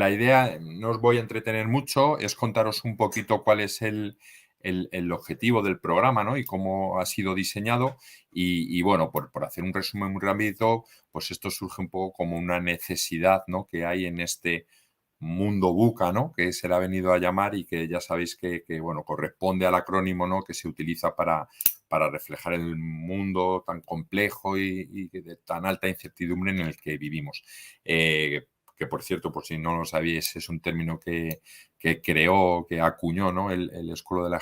la idea, no os voy a entretener mucho, es contaros un poquito cuál es el objetivo del programa, ¿no? Y cómo ha sido diseñado. Y bueno, por hacer un resumen muy rápido, pues esto surge un poco como una necesidad, ¿no? Que hay en este mundo VUCA, ¿no? Que se le ha venido a llamar y que ya sabéis que, bueno, corresponde al acrónimo, ¿no? Que se utiliza para reflejar el mundo tan complejo y de tan alta incertidumbre en el que vivimos. Que por cierto, por si no lo sabéis, es un término que creó, que acuñó, ¿no? La Escuela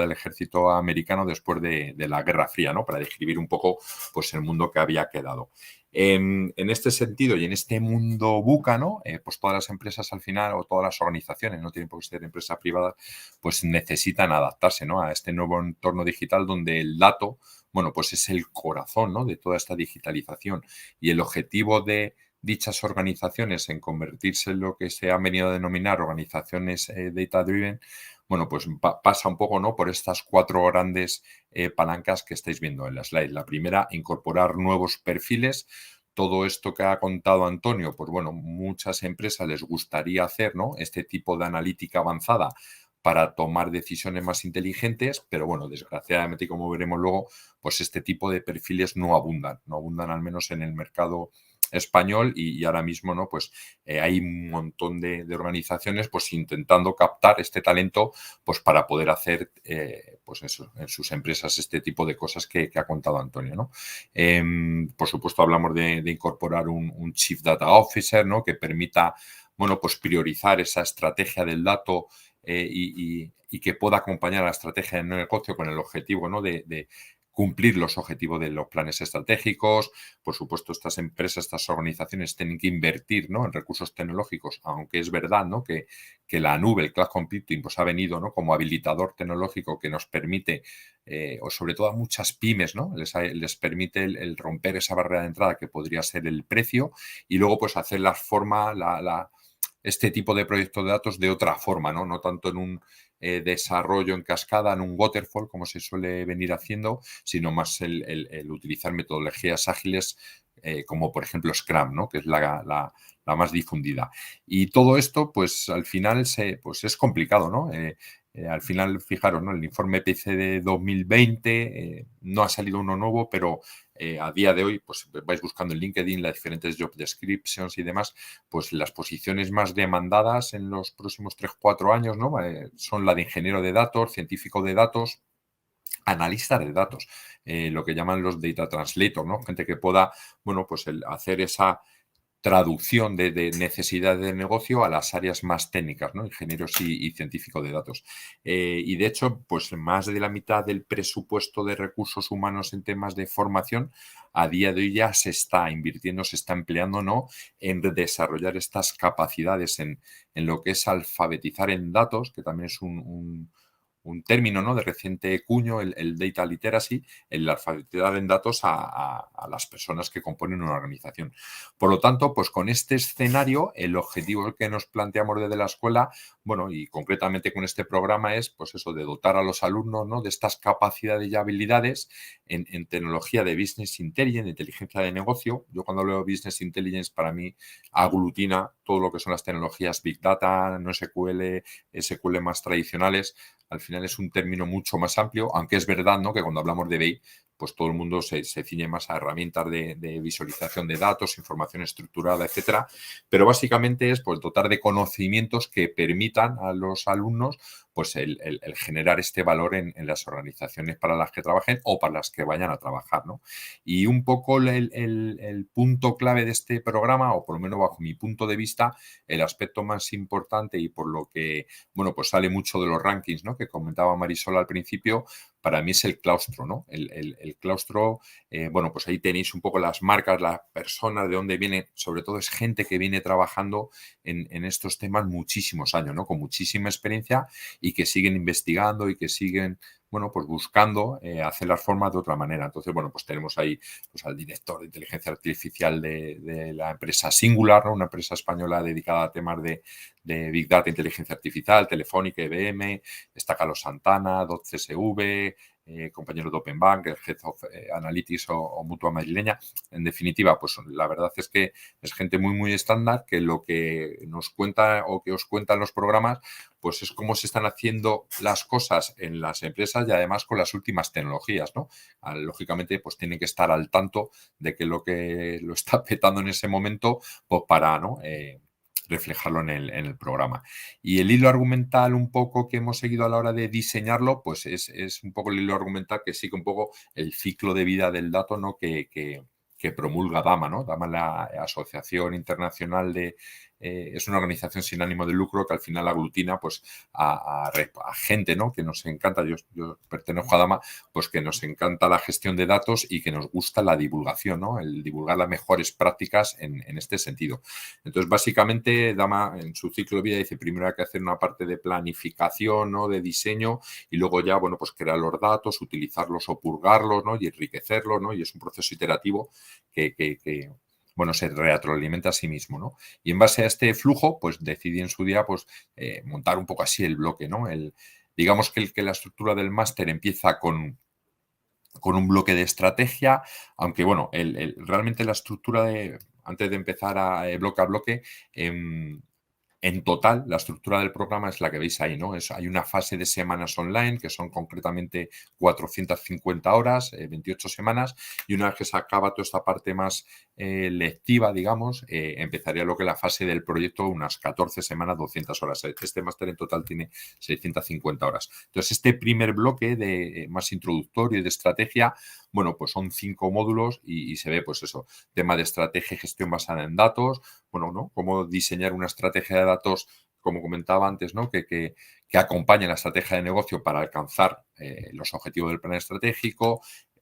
del Ejército Americano después de la Guerra Fría, ¿no? Para describir un poco pues, el mundo que había quedado. En este sentido y en este mundo VUCA, ¿no? Pues todas las empresas al final o todas las organizaciones, no tienen por qué ser empresas privadas, pues necesitan adaptarse, ¿no? A este nuevo entorno digital donde el dato, bueno, pues es el corazón, ¿no? De toda esta digitalización. Y el objetivo de dichas organizaciones en convertirse en lo que se han venido a denominar organizaciones data-driven, bueno, pues pasa un poco, ¿no? Por estas 4 grandes palancas que estáis viendo en la slide. La primera, incorporar nuevos perfiles. Todo esto que ha contado Antonio, pues bueno, muchas empresas les gustaría hacer, ¿no? Este tipo de analítica avanzada para tomar decisiones más inteligentes, pero bueno, desgraciadamente, como veremos luego, pues este tipo de perfiles no abundan al menos en el mercado español y ahora mismo, ¿no? Pues hay un montón de organizaciones pues intentando captar este talento pues para poder hacer pues eso, en sus empresas este tipo de cosas que ha contado Antonio, ¿no? Por supuesto hablamos de incorporar un Chief Data Officer, ¿no? Que permita, bueno, pues priorizar esa estrategia del dato y que pueda acompañar a la estrategia del negocio con el objetivo, ¿no? de cumplir los objetivos de los planes estratégicos. Por supuesto, estas empresas, estas organizaciones tienen que invertir, ¿no? En recursos tecnológicos, aunque es verdad, ¿no? que la nube, el cloud computing, pues ha venido, ¿no? Como habilitador tecnológico que nos permite, o sobre todo a muchas pymes, ¿no? Les permite el romper esa barrera de entrada que podría ser el precio y luego pues hacer la forma, este tipo de proyectos de datos de otra forma, ¿no? No tanto en un desarrollo en cascada, en un waterfall, como se suele venir haciendo, sino más el utilizar metodologías ágiles como, por ejemplo, Scrum, ¿no? Que es la más difundida. Y todo esto, pues, al final pues es complicado, ¿no? Al final, fijaros, ¿no? El informe PC de 2020 no ha salido uno nuevo, pero a día de hoy, pues vais buscando en LinkedIn las diferentes job descriptions y demás, pues las posiciones más demandadas en los próximos 3 o 4 años, ¿no? Son la de ingeniero de datos, científico de datos, analista de datos, lo que llaman los data translator, ¿no? Gente que pueda, bueno, pues hacer esa traducción de necesidades de negocio a las áreas más técnicas, ¿no? Ingenieros y científicos de datos. Y de hecho, pues más de la mitad del presupuesto de recursos humanos en temas de formación a día de hoy ya se está invirtiendo, se está empleando, ¿no? En desarrollar estas capacidades en lo que es alfabetizar en datos, que también es un término, ¿no? De reciente cuño, el data literacy, el alfabetizar en datos a las personas que componen una organización. Por lo tanto, pues con este escenario, el objetivo que nos planteamos desde la escuela, bueno, y concretamente con este programa es, pues eso, de dotar a los alumnos, ¿no? De estas capacidades y habilidades en tecnología de Business Intelligence, inteligencia de negocio. Yo cuando hablo de Business Intelligence, para mí aglutina todo lo que son las tecnologías Big Data, no SQL, SQL más tradicionales. Al final es un término mucho más amplio, aunque es verdad, ¿no? Que cuando hablamos de BI, pues todo el mundo se ciñe más a herramientas de visualización de datos, información estructurada, etcétera. Pero básicamente es pues, dotar de conocimientos que permitan a los alumnos pues, el generar este valor en las organizaciones para las que trabajen o para las que vayan a trabajar, ¿no? Y un poco el punto clave de este programa, o por lo menos bajo mi punto de vista, el aspecto más importante y por lo que, bueno, pues sale mucho de los rankings, ¿no? Que comentaba Marisol al principio, para mí es el claustro, ¿no? El claustro, bueno, pues ahí tenéis un poco las marcas, las personas, de dónde viene, sobre todo es gente que viene trabajando en estos temas muchísimos años, ¿no? Con muchísima experiencia y que siguen investigando y que siguen, bueno, pues buscando hacer las formas de otra manera. Entonces, bueno, pues tenemos ahí pues, al director de inteligencia artificial de la empresa Singular, ¿no? Una empresa española dedicada a temas de Big Data, inteligencia artificial, Telefónica, IBM, está Carlos Santana, .csv, compañero de Open Bank, el Head of Analytics o Mutua Madrileña. En definitiva, pues la verdad es que es gente muy, muy estándar, que lo que nos cuenta o que os cuentan los programas, pues es cómo se están haciendo las cosas en las empresas y además con las últimas tecnologías, ¿no? Lógicamente, pues tienen que estar al tanto de que lo está petando en ese momento, pues para, ¿no? Reflejarlo en el programa. Y el hilo argumental un poco que hemos seguido a la hora de diseñarlo, pues es un poco el hilo argumental que sigue un poco el ciclo de vida del dato, ¿no? Que promulga DAMA, ¿no? DAMA, la Asociación Internacional de... es una organización sin ánimo de lucro que al final aglutina pues, a gente, ¿no? Que nos encanta, yo pertenezco a DAMA, pues que nos encanta la gestión de datos y que nos gusta la divulgación, ¿no? El divulgar las mejores prácticas en este sentido. Entonces, básicamente, DAMA en su ciclo de vida dice, primero hay que hacer una parte de planificación, ¿no? De diseño y luego ya, bueno, pues crear los datos, utilizarlos o purgarlos, ¿no? Y enriquecerlos, ¿no? Y es un proceso iterativo que bueno, se retroalimenta a sí mismo, ¿no? Y en base a este flujo, pues decidí en su día, pues, montar un poco así el bloque, ¿no? Digamos que la estructura del máster empieza con un bloque de estrategia, aunque, bueno, realmente la estructura antes de empezar bloque a bloque, en total, la estructura del programa es la que veis ahí, ¿no? Hay una fase de semanas online, que son concretamente 450 horas, 28 semanas, y una vez que se acaba toda esta parte más lectiva, digamos, empezaría lo que es la fase del proyecto, unas 14 semanas, 200 horas. Este máster en total tiene 650 horas. Entonces, este primer bloque más introductorio y de estrategia, bueno, pues son 5 módulos y se ve, pues eso, tema de estrategia y gestión basada en datos, bueno, ¿no? Cómo diseñar una estrategia de datos, como comentaba antes, ¿no? Que acompañe la estrategia de negocio para alcanzar los objetivos del plan estratégico.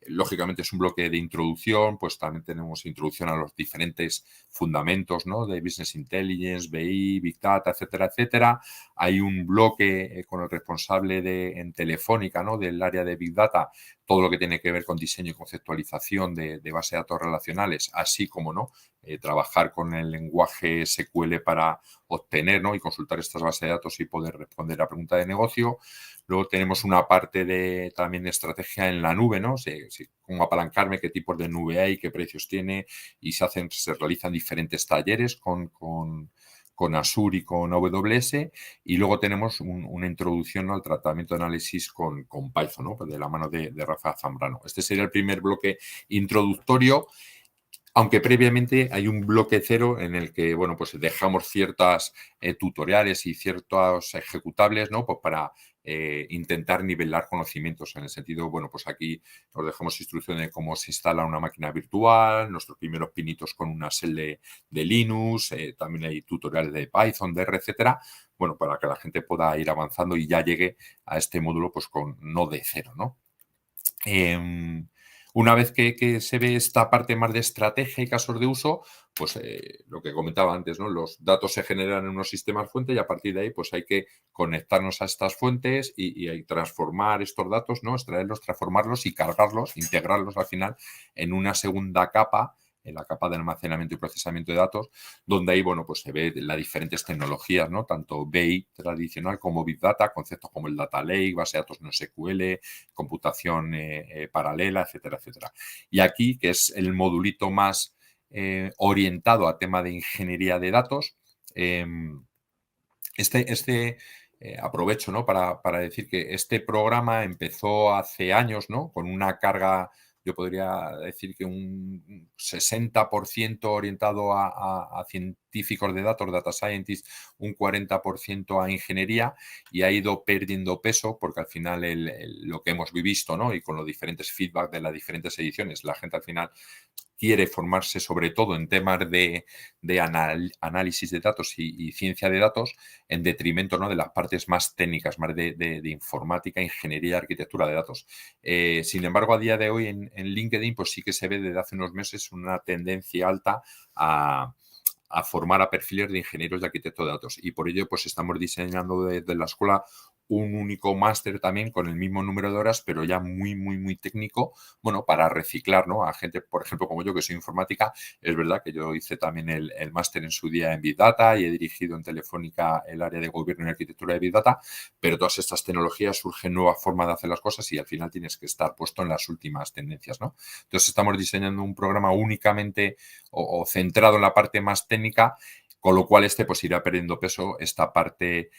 Lógicamente es un bloque de introducción, pues también tenemos introducción a los diferentes fundamentos, ¿no? De Business Intelligence, BI, Big Data, etcétera, etcétera. Hay un bloque con el responsable en Telefónica, ¿no? Del área de Big Data, todo lo que tiene que ver con diseño y conceptualización de base de datos relacionales, así como, ¿no? Trabajar con el lenguaje SQL para obtener, ¿no? Y consultar estas bases de datos y poder responder a pregunta de negocio. Luego tenemos una parte también de estrategia en la nube, ¿no? Cómo apalancarme, qué tipos de nube hay, qué precios tiene y se realizan diferentes talleres con Azure y con AWS. Y luego tenemos una introducción, ¿no? Al tratamiento de análisis con Python, ¿no? Pues de la mano de Rafa Zambrano. Este sería el primer bloque introductorio. Aunque previamente hay un bloque cero en el que, bueno, pues dejamos ciertas tutoriales y ciertos ejecutables, ¿no? Pues para intentar nivelar conocimientos en el sentido, bueno, pues aquí os dejamos instrucciones de cómo se instala una máquina virtual, nuestros primeros pinitos con una shell de Linux, también hay tutoriales de Python, de R, etcétera, bueno, para que la gente pueda ir avanzando y ya llegue a este módulo pues con no de cero, ¿no? Una vez que se ve esta parte más de estrategia y casos de uso, pues lo que comentaba antes, ¿no? Los datos se generan en unos sistemas fuente y a partir de ahí pues hay que conectarnos a estas fuentes y hay transformar estos datos, ¿no? Extraerlos, transformarlos y cargarlos, integrarlos al final en una segunda capa, en la capa de almacenamiento y procesamiento de datos, donde ahí, bueno, pues se ve las diferentes tecnologías, ¿no? Tanto BI tradicional como Big Data, conceptos como el Data Lake, base de datos no SQL, computación paralela, etcétera, etcétera. Y aquí, que es el modulito más orientado a tema de ingeniería de datos, aprovecho, ¿no? Para decir que este programa empezó hace años, ¿no? Con una carga, yo podría decir que un 60% orientado a científicos de datos, data scientists, un 40% a ingeniería y ha ido perdiendo peso porque al final lo que hemos visto, ¿no? Y con los diferentes feedback de las diferentes ediciones, la gente al final quiere formarse sobre todo en temas de análisis de datos y ciencia de datos en detrimento, ¿no? De las partes más técnicas, más de informática, ingeniería, arquitectura de datos. Sin embargo, a día de hoy en LinkedIn pues sí que se ve desde hace unos meses una tendencia alta a formar a perfiles de ingenieros y arquitectos de datos. Y por ello, pues estamos diseñando desde la escuela un único máster también con el mismo número de horas, pero ya muy, muy, muy técnico, bueno, para reciclar, ¿no? A gente, por ejemplo, como yo, que soy informática. Es verdad que yo hice también el máster en su día en Big Data y he dirigido en Telefónica el área de gobierno y arquitectura de Big Data, pero todas estas tecnologías surgen nuevas formas de hacer las cosas y al final tienes que estar puesto en las últimas tendencias, ¿no? Entonces estamos diseñando un programa únicamente o centrado en la parte más técnica, con lo cual pues irá perdiendo peso esta parte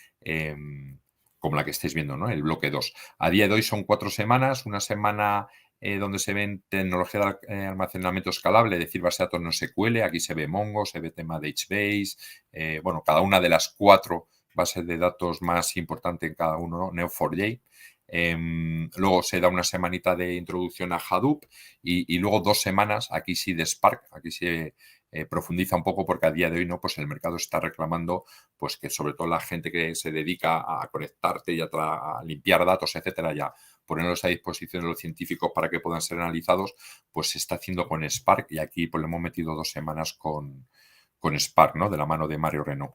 como la que estáis viendo, ¿no? El bloque 2. A día de hoy son 4 semanas, una semana donde se ven tecnología de almacenamiento escalable, es decir, base de datos no SQL, aquí se ve Mongo, se ve tema de HBase, bueno, cada una de las 4 bases de datos más importantes en cada uno, ¿no? Neo4j. Luego se da una semanita de introducción a Hadoop y luego 2 semanas, aquí sí de Spark, aquí se profundiza un poco porque a día de hoy no, pues el mercado está reclamando pues que sobre todo la gente que se dedica a conectarte y a limpiar datos, etcétera, ya ponerlos a disposición de los científicos para que puedan ser analizados, pues se está haciendo con Spark y aquí pues le hemos metido 2 semanas con Spark, ¿no? De la mano de Mario Renaud.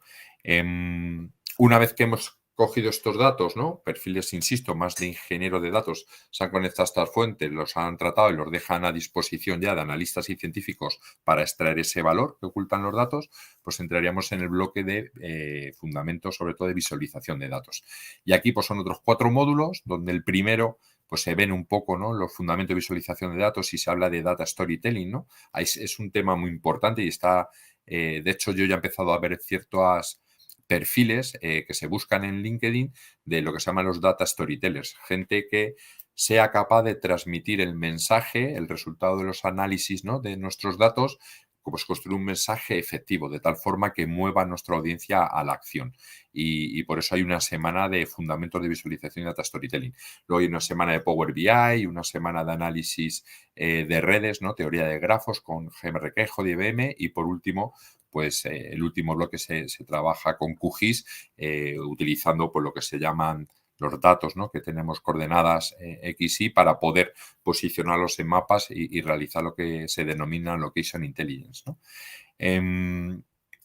Una vez que hemos cogido estos datos, ¿no? Perfiles, insisto, más de ingeniero de datos, se han conectado a estas fuentes, los han tratado y los dejan a disposición ya de analistas y científicos para extraer ese valor que ocultan los datos, pues entraríamos en el bloque de fundamentos, sobre todo de visualización de datos. Y aquí pues son otros 4 módulos, donde el primero pues se ven un poco, ¿no? Los fundamentos de visualización de datos y se habla de data storytelling, ¿no? Es un tema muy importante y está, de hecho yo ya he empezado a ver ciertas perfiles que se buscan en LinkedIn de lo que se llaman los data storytellers, gente que sea capaz de transmitir el mensaje, el resultado de los análisis, ¿no? De nuestros datos, pues construir un mensaje efectivo, de tal forma que mueva a nuestra audiencia a la acción. Y por eso hay una semana de fundamentos de visualización y data storytelling. Luego hay una semana de Power BI, una semana de análisis de redes, ¿no? Teoría de grafos con GMRK, JDBM y por último, pues el último bloque se trabaja con QGIS utilizando pues, lo que se llaman los datos, ¿no? Que tenemos coordenadas XY para poder posicionarlos en mapas y realizar lo que se denomina Location Intelligence, ¿no?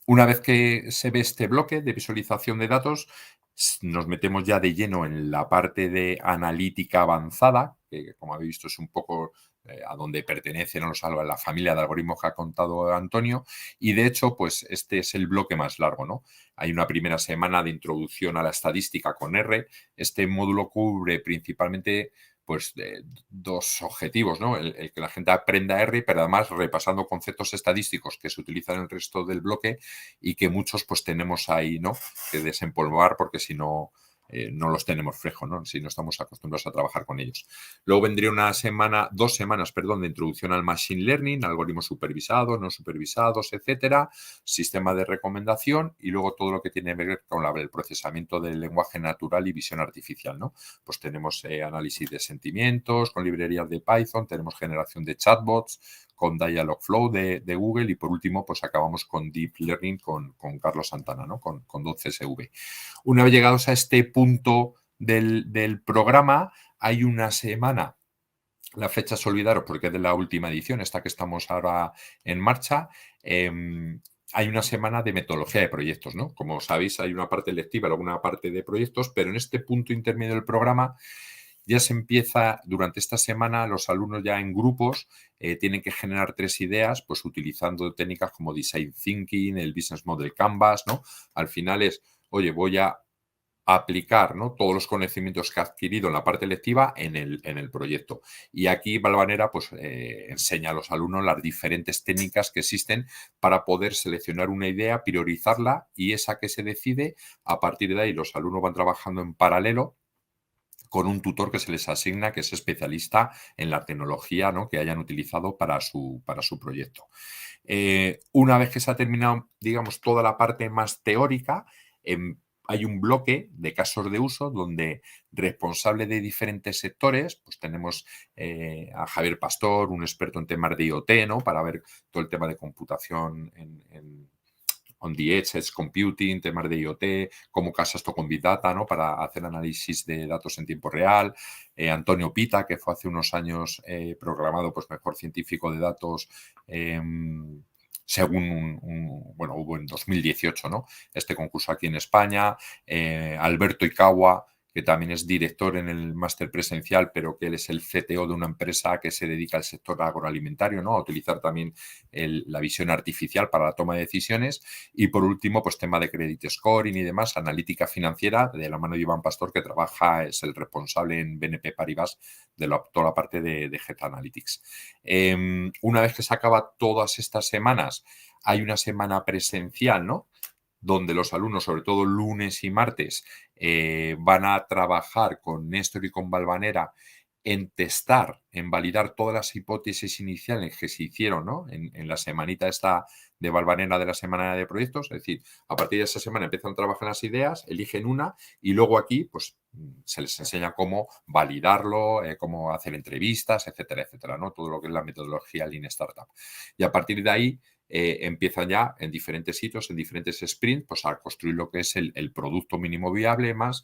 Una vez que se ve este bloque de visualización de datos, nos metemos ya de lleno en la parte de analítica avanzada, que como habéis visto es un poco a donde pertenece, no a la familia de algoritmos que ha contado Antonio, y de hecho, pues este es el bloque más largo, ¿no? Hay una primera semana de introducción a la estadística con R. Este módulo cubre principalmente pues dos objetivos, ¿no? El que la gente aprenda R, pero además repasando conceptos estadísticos que se utilizan en el resto del bloque y que muchos pues tenemos ahí, ¿no? Que desempolvar porque si no, no los tenemos frescos, ¿no? Si no estamos acostumbrados a trabajar con ellos. Luego vendría 2 semanas, perdón, de introducción al Machine Learning, algoritmos supervisados, no supervisados, etcétera, sistema de recomendación y luego todo lo que tiene que ver con el procesamiento del lenguaje natural y visión artificial, ¿no? Pues tenemos análisis de sentimientos con librerías de Python, tenemos generación de chatbots, con Dialogflow de Google y por último pues acabamos con Deep Learning con Carlos Santana, ¿no? Con 12SV. Una vez llegados a este punto del programa, hay una semana, la fecha es olvidaros porque es de la última edición, esta que estamos ahora en marcha, hay una semana de metodología de proyectos, ¿no? Como sabéis, hay una parte lectiva, luego una parte de proyectos, pero en este punto intermedio del programa ya se empieza, durante esta semana, los alumnos ya en grupos tienen que generar 3 ideas, pues utilizando técnicas como Design Thinking, el Business Model Canvas, ¿no? Al final es, oye, voy a aplicar, ¿no? Todos los conocimientos que ha adquirido en la parte lectiva en el proyecto. Y aquí Valvanera pues, enseña a los alumnos las diferentes técnicas que existen para poder seleccionar una idea, priorizarla y esa que se decide, a partir de ahí los alumnos van trabajando en paralelo con un tutor que se les asigna, que es especialista en la tecnología, ¿no? Que hayan utilizado para su proyecto. Una vez que se ha terminado, digamos, toda la parte más teórica, hay un bloque de casos de uso donde responsable de diferentes sectores, pues tenemos a Javier Pastor, un experto en temas de IoT, ¿no? Para ver todo el tema de computación on the edge, edge computing, temas de IoT, cómo casa esto con Big Data, ¿no? Para hacer análisis de datos en tiempo real. Antonio Pita, que fue hace unos años programado pues mejor científico de datos según bueno, hubo en 2018, ¿no? Este concurso aquí en España. Alberto Ikawa, que también es director en el máster presencial, pero que él es el CTO de una empresa que se dedica al sector agroalimentario, ¿no? A utilizar también la visión artificial para la toma de decisiones. Y por último, pues tema de credit scoring y demás, analítica financiera, de la mano de Iván Pastor, que trabaja, es el responsable en BNP Paribas de toda la parte de Health Analytics. Una vez que se acaba todas estas semanas, hay una semana presencial, ¿no? Donde los alumnos, sobre todo lunes y martes, van a trabajar con Néstor y con Valvanera en testar, en validar todas las hipótesis iniciales que se hicieron, ¿no? En la semanita esta de Valvanera de la semana de proyectos. Es decir, a partir de esa semana empiezan a trabajar las ideas, eligen una y luego aquí pues se les enseña cómo validarlo, cómo hacer entrevistas, etcétera, etcétera, ¿no? Todo lo que es la metodología Lean Startup. Y a partir de ahí empiezan ya en diferentes sitios, en diferentes sprints, pues a construir lo que es el producto mínimo viable más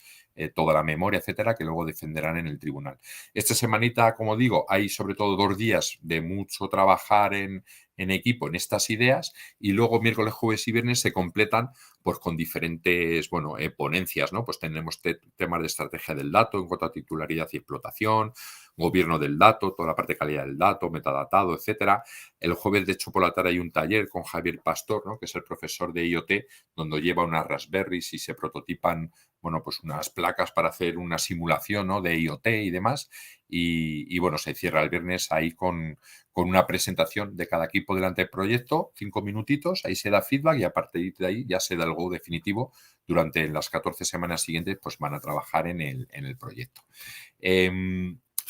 toda la memoria, etcétera, que luego defenderán en el tribunal. Esta semanita, como digo, hay sobre todo 2 días de mucho trabajar en equipo en estas ideas y luego miércoles, jueves y viernes se completan pues con diferentes, bueno, ponencias, ¿no? Pues tenemos temas de estrategia del dato en cuanto a titularidad y explotación, gobierno del dato, toda la parte de calidad del dato, metadatado, etcétera. El jueves, de hecho, por la tarde hay un taller con Javier Pastor, ¿no? Que es el profesor de IoT, donde lleva unas Raspberries y se prototipan, bueno, pues unas placas para hacer una simulación, ¿no? De IoT y demás. Y bueno, se cierra el viernes ahí con una presentación de cada equipo delante del proyecto, 5 minutitos, ahí se da feedback y a partir de ahí ya se da el go definitivo. Durante las 14 semanas siguientes, pues van a trabajar en el proyecto.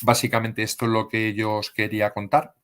Básicamente esto es lo que yo os quería contar.